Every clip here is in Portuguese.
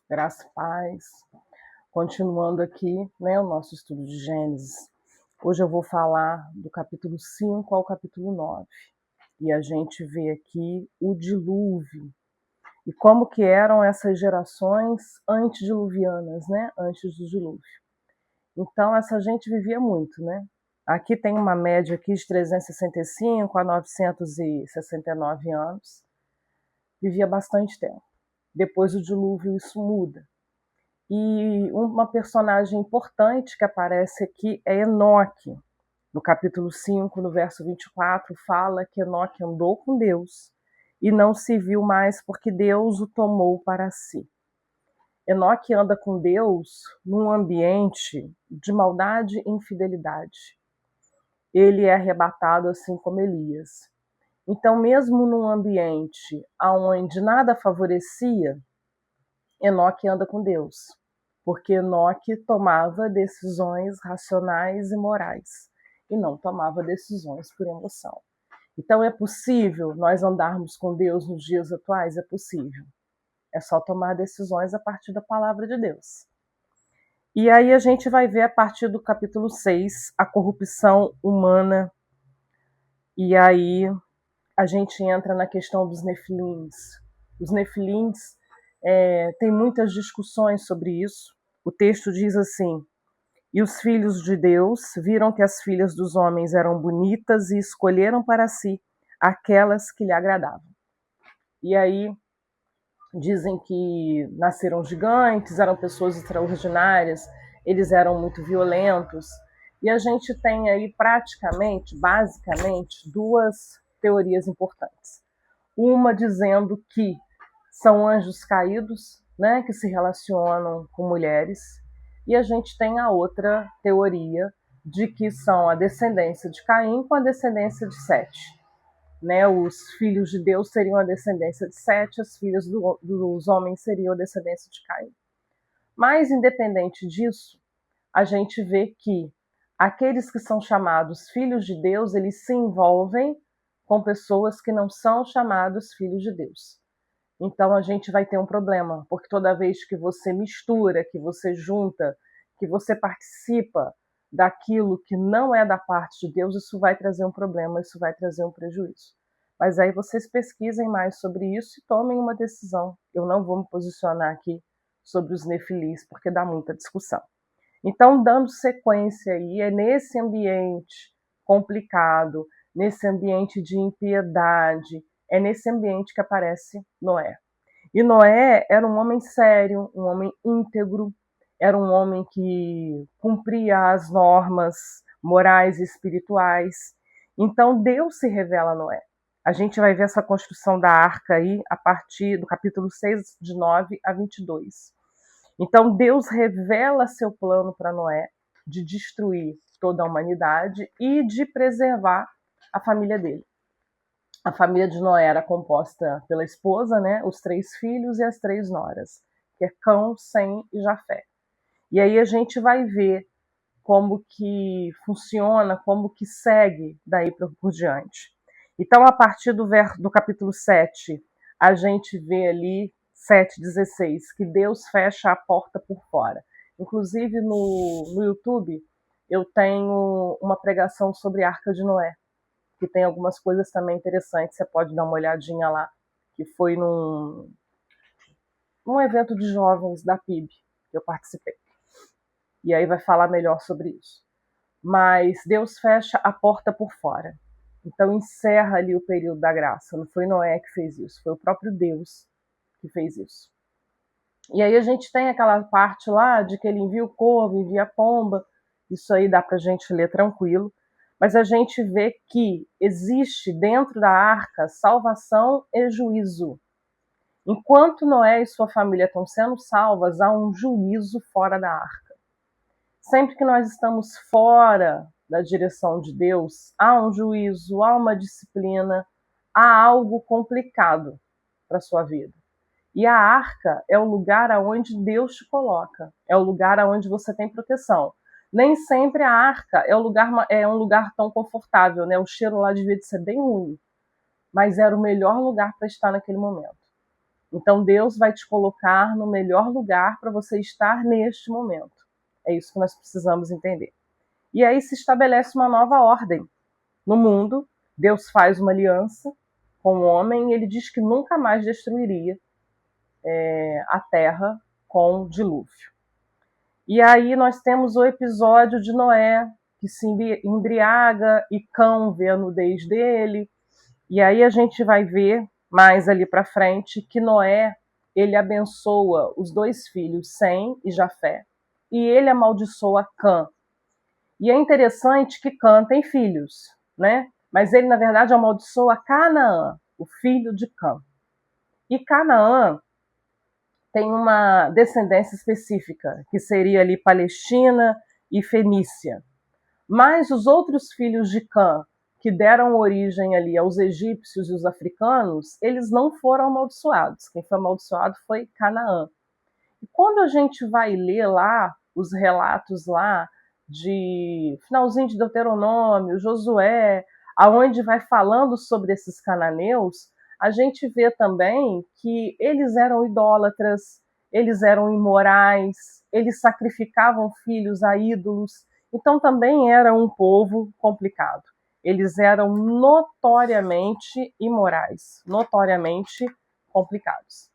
Graça e paz. Continuando aqui, né, o nosso estudo de Gênesis. Hoje eu vou falar do capítulo 5 ao capítulo 9. E a gente vê aqui o dilúvio. E como que eram essas gerações antediluvianas, né? Antes do dilúvio. Então, essa gente vivia muito, né? Aqui tem uma média aqui de 365 a 969 anos. Vivia bastante tempo. Depois do dilúvio, isso muda. E uma personagem importante que aparece aqui é Enoque. No capítulo 5, no verso 24, fala que Enoque andou com Deus e não se viu mais porque Deus o tomou para si. Enoque anda com Deus num ambiente de maldade e infidelidade. Ele é arrebatado assim como Elias. Então, mesmo num ambiente onde nada favorecia, Enoque anda com Deus, porque Enoque tomava decisões racionais e morais, e não tomava decisões por emoção. Então é possível nós andarmos com Deus nos dias atuais? É possível. É só tomar decisões a partir da palavra de Deus. E aí a gente vai ver a partir do capítulo 6 a corrupção humana, e aí a gente entra na questão dos nefilins. Os nefilins, tem muitas discussões sobre isso. O texto diz assim: e os filhos de Deus viram que as filhas dos homens eram bonitas e escolheram para si aquelas que lhe agradavam. E aí dizem que nasceram gigantes, eram pessoas extraordinárias, eles eram muito violentos. E a gente tem aí praticamente, basicamente, duas teorias importantes. Uma dizendo que são anjos caídos, né, que se relacionam com mulheres, e a gente tem a outra teoria de que são a descendência de Caim com a descendência de Sete. Né, os filhos de Deus seriam a descendência de Sete, as filhas dos homens seriam a descendência de Caim. Mas, independente disso, a gente vê que aqueles que são chamados filhos de Deus, eles se envolvem com pessoas que não são chamados filhos de Deus. Então a gente vai ter um problema, porque toda vez que você mistura, que você junta, que você participa daquilo que não é da parte de Deus, isso vai trazer um problema, isso vai trazer um prejuízo. Mas aí vocês pesquisem mais sobre isso e tomem uma decisão. Eu não vou me posicionar aqui sobre os nefilis, porque dá muita discussão. Então, dando sequência aí, é nesse ambiente complicado, nesse ambiente de impiedade, é nesse ambiente que aparece Noé. E Noé era um homem sério, um homem íntegro, era um homem que cumpria as normas morais e espirituais. Então Deus se revela a Noé. A gente vai ver essa construção da arca aí a partir do capítulo 6, de 9 a 22. Então Deus revela seu plano para Noé de destruir toda a humanidade e de preservar a família dele. A família de Noé era composta pela esposa, né, os 3 filhos e as 3 noras, que é Cão, Sem e Jafé. E aí a gente vai ver como que funciona, como que segue daí por diante. Então, a partir do capítulo 7, a gente vê ali, 7:16, que Deus fecha a porta por fora. Inclusive, no YouTube, eu tenho uma pregação sobre a Arca de Noé, que tem algumas coisas também interessantes, você pode dar uma olhadinha lá, que foi num evento de jovens da PIB, que eu participei. E aí vai falar melhor sobre isso. Mas Deus fecha a porta por fora. Então encerra ali o período da graça. Não foi Noé que fez isso, foi o próprio Deus que fez isso. E aí a gente tem aquela parte lá de que ele envia o corvo, envia a pomba. Isso aí dá pra gente ler tranquilo. Mas a gente vê que existe dentro da arca salvação e juízo. Enquanto Noé e sua família estão sendo salvas, há um juízo fora da arca. Sempre que nós estamos fora da direção de Deus, há um juízo, há uma disciplina, há algo complicado para a sua vida. E a arca é o lugar aonde Deus te coloca, é o lugar aonde você tem proteção. Nem sempre a arca é um lugar tão confortável, né? O cheiro lá devia de ser bem ruim, mas era o melhor lugar para estar naquele momento. Então Deus vai te colocar no melhor lugar para você estar neste momento. É isso que nós precisamos entender. E aí se estabelece uma nova ordem no mundo. Deus faz uma aliança com o homem e ele diz que nunca mais destruiria a terra com o dilúvio. E aí nós temos o episódio de Noé, que se embriaga e Cão vê a nudez dele. E aí a gente vai ver mais ali para frente que Noé, ele abençoa os dois filhos, Sem e Jafé, e ele amaldiçoa Cã. E é interessante que Cã tem filhos, né? Mas ele, na verdade, amaldiçoa Canaã, o filho de Cã. E Canaã tem uma descendência específica, que seria ali Palestina e Fenícia. Mas os outros filhos de Cã, que deram origem ali aos egípcios e os africanos, eles não foram amaldiçoados. Quem foi amaldiçoado foi Canaã. E quando a gente vai ler lá os relatos lá de finalzinho de Deuteronômio, Josué, aonde vai falando sobre esses cananeus, a gente vê também que eles eram idólatras, eles eram imorais, eles sacrificavam filhos a ídolos, então também era um povo complicado. Eles eram notoriamente imorais, notoriamente complicados.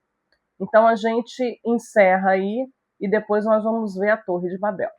Então a gente encerra aí e depois nós vamos ver a Torre de Babel.